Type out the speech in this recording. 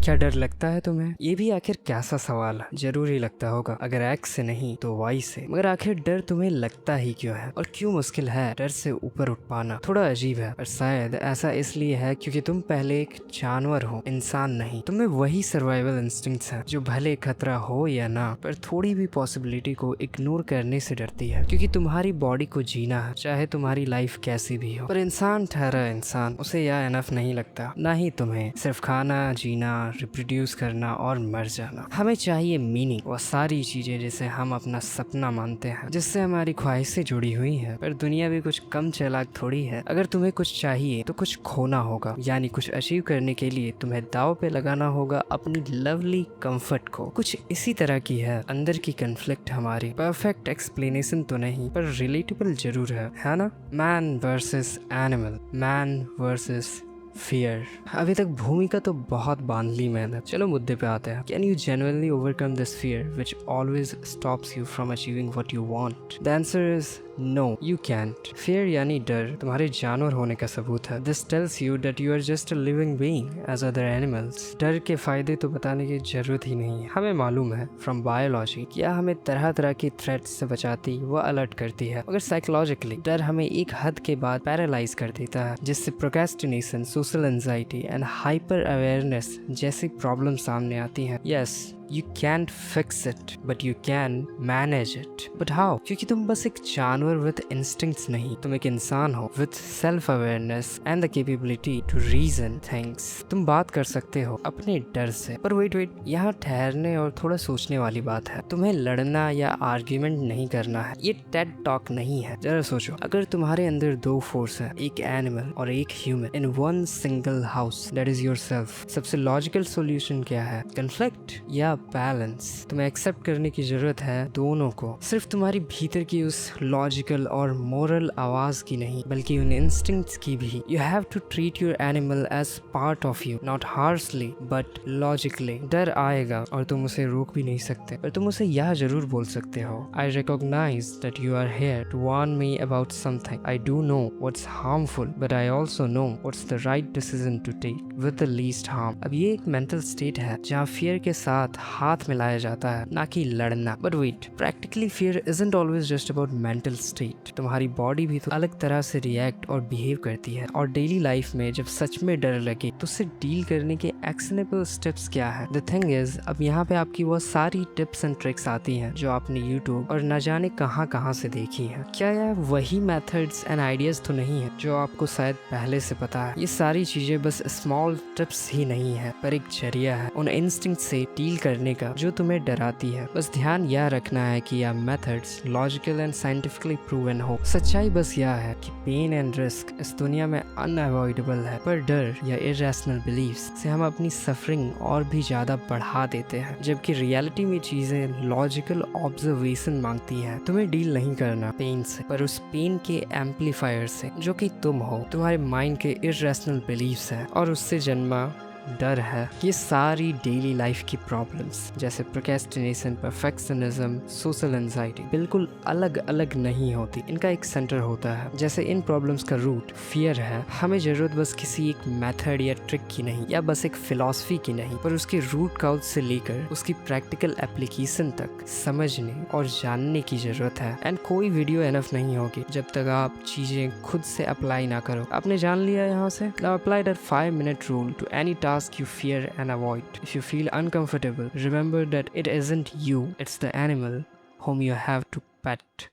क्या डर लगता है तुम्हें? ये भी आखिर कैसा सवाल है। जरूरी लगता होगा, अगर एक्स से नहीं तो वाई से। मगर आखिर डर तुम्हें लगता ही क्यों है और क्यों मुश्किल है डर से ऊपर उठ पाना? थोड़ा अजीब है, पर शायद ऐसा इसलिए है क्योंकि तुम पहले एक जानवर हो, इंसान नहीं। तुम्हें वही सर्वाइवल इंस्टिंक्ट्स हैं जो भले खतरा हो या ना, पर थोड़ी भी पॉसिबिलिटी को इग्नोर करने से डरती है, क्योंकि तुम्हारी बॉडी को जीना है, चाहे तुम्हारी लाइफ कैसी भी हो। पर इंसान ठहरा इंसान, उसे यह एनफ नहीं लगता। ना ही तुम्हें। सिर्फ खाना, जीना, रिप्रोड्यूस करना और मर जाना। हमें चाहिए मीनिंग, वो सारी चीजें जिसे हम अपना सपना मानते हैं, जिससे हमारी ख्वाहिशें जुड़ी हुई हैं। पर दुनिया भी कुछ कम चालाक थोड़ी है। अगर तुम्हें कुछ चाहिए तो कुछ खोना होगा, यानी कुछ अचीव करने के लिए तुम्हें दाव पे लगाना होगा अपनी लवली कंफर्ट को। कुछ इसी तरह की है अंदर की कन्फ्लिक्ट हमारी। परफेक्ट एक्सप्लेनेशन तो नहीं, पर रिलेटेबल जरूर है ना? Man versus animal, man versus fear. अभी तक भूमिका तो बहुत बांध ली मैंने। चलो मुद्दे पे आते हैं। Can you genuinely overcome this fear which always stops you from achieving what you want? The answer is no, you can't. Fear यानी डर तुम्हारे जानवर होने का सबूत है। This tells you that you are just a living being as other animals. डर के फायदे तो बताने की जरूरत ही नहीं है। हमें मालूम है फ्रॉम बायोलॉजी क्या हमें तरह तरह की थ्रेट्स से बचाती व अलर्ट करती है, मगर साइकोलॉजिकली डर हमें एक हद के बाद पैरालाइज कर देता है, जिससे procrastination, social anxiety and hyper awareness जैसी प्रॉब्लम सामने आती हैं। Yes, You can't fix it, but you can manage it. But how? क्योंकि तुम बस एक जानवर with instincts नहीं, तुम एक इंसान हो with self awareness and the capability to reason things. तुम बात कर सकते हो अपने डर से। पर wait, यहाँ ठहरने और थोड़ा सोचने वाली बात है। तुम्हें लड़ना या आर्ग्यूमेंट नहीं करना है, ये टेड टॉक नहीं है। जरा सोचो, अगर तुम्हारे अंदर दो फोर्स है, एक एनिमल और एक human, in one single house, that is yourself, सबसे लॉजिकल सोल्यूशन क्या है? कन्फ्लिक्ट या बैलेंस? तुम्हें एक्सेप्ट करने की जरूरत है दोनों को, सिर्फ तुम्हारी भीतर की उस लॉजिकल और मोरल आवाज की नहीं, बल्कि उन इंस्टिंक्ट्स की भी। You have to treat your animal as part of you, not harshly but logically. डर आएगा और तुम उसे रोक भी नहीं सकते, पर तुम उसे यह जरूर बोल सकते हो, I recognise that you are here to warn me about something. I do know what's harmful, but I also know what's the right decision to take with the least harm. अब ये एक मेंटल स्टेट है जहाँ fear के साथ हाथ मिलाया जाता है, ना कि लड़ना। But wait, practically fear isn't always just about mental state. तुम्हारी बॉडी भी तो अलग तरह से रिएक्ट और बिहेव करती है। और डेली लाइफ में जब सच में डर लगे तो उससे डील करने के एक्शनेबल स्टेप्स क्या है? द थिंग इज, अब यहाँ पे आपकी वो सारी टिप्स एंड ट्रिक्स आती हैं जो आपने यूट्यूब और न जाने कहाँ से देखी हैं। क्या यह वही मेथड्स एंड आइडियाज तो नहीं है जो आपको शायद पहले से पता है? ये सारी चीजें बस स्मॉल टिप्स ही नहीं है, पर एक जरिया है उन इंस्टिंक्ट से डील करने का जो तुम्हें डराती है। बस ध्यान यह रखना है कि यह methods logical and scientifically proven हो। सच्चाई बस यह है कि पेन एंड रिस्क इस दुनिया में अनअवॉइडेबल है, पर डर या इरेशनल बिलीफ्स से हम अपनी सफरिंग और भी ज्यादा बढ़ा देते हैं, जबकि रियलिटी में चीजें लॉजिकल ऑब्जर्वेशन मांगती हैं। तुम्हें डील नहीं करना पेन से, पर उस पेन के एम्पलीफायर से जो कि तुम हो, तुम्हारे माइंड के इरेशनल बिलीफ्स है और उससे जन्मा डर है। ये सारी डेली लाइफ की प्रॉब्लम्स जैसे प्रोक्रेस्टिनेशन, परफेक्शनिज्म, सोशल एंजाइटी बिल्कुल अलग अलग नहीं होती, इनका एक सेंटर होता है। जैसे इन प्रॉब्लम्स का रूट फियर है, हमें जरूरत बस किसी एक मेथड या ट्रिक की नहीं, या बस एक फिलॉसफी की नहीं, पर उसके रूट काउज से लेकर उसकी प्रैक्टिकल एप्लीकेशन तक समझने और जानने की जरूरत है। एंड कोई वीडियो एनफ नहीं होगी जब तक आप चीजें खुद से अप्लाई ना करो। आपने जान लिया यहाँ से? Now apply that 5-minute rule to any task you fear and avoid. If you feel uncomfortable, remember that it isn't you, it's the animal whom you have to pet.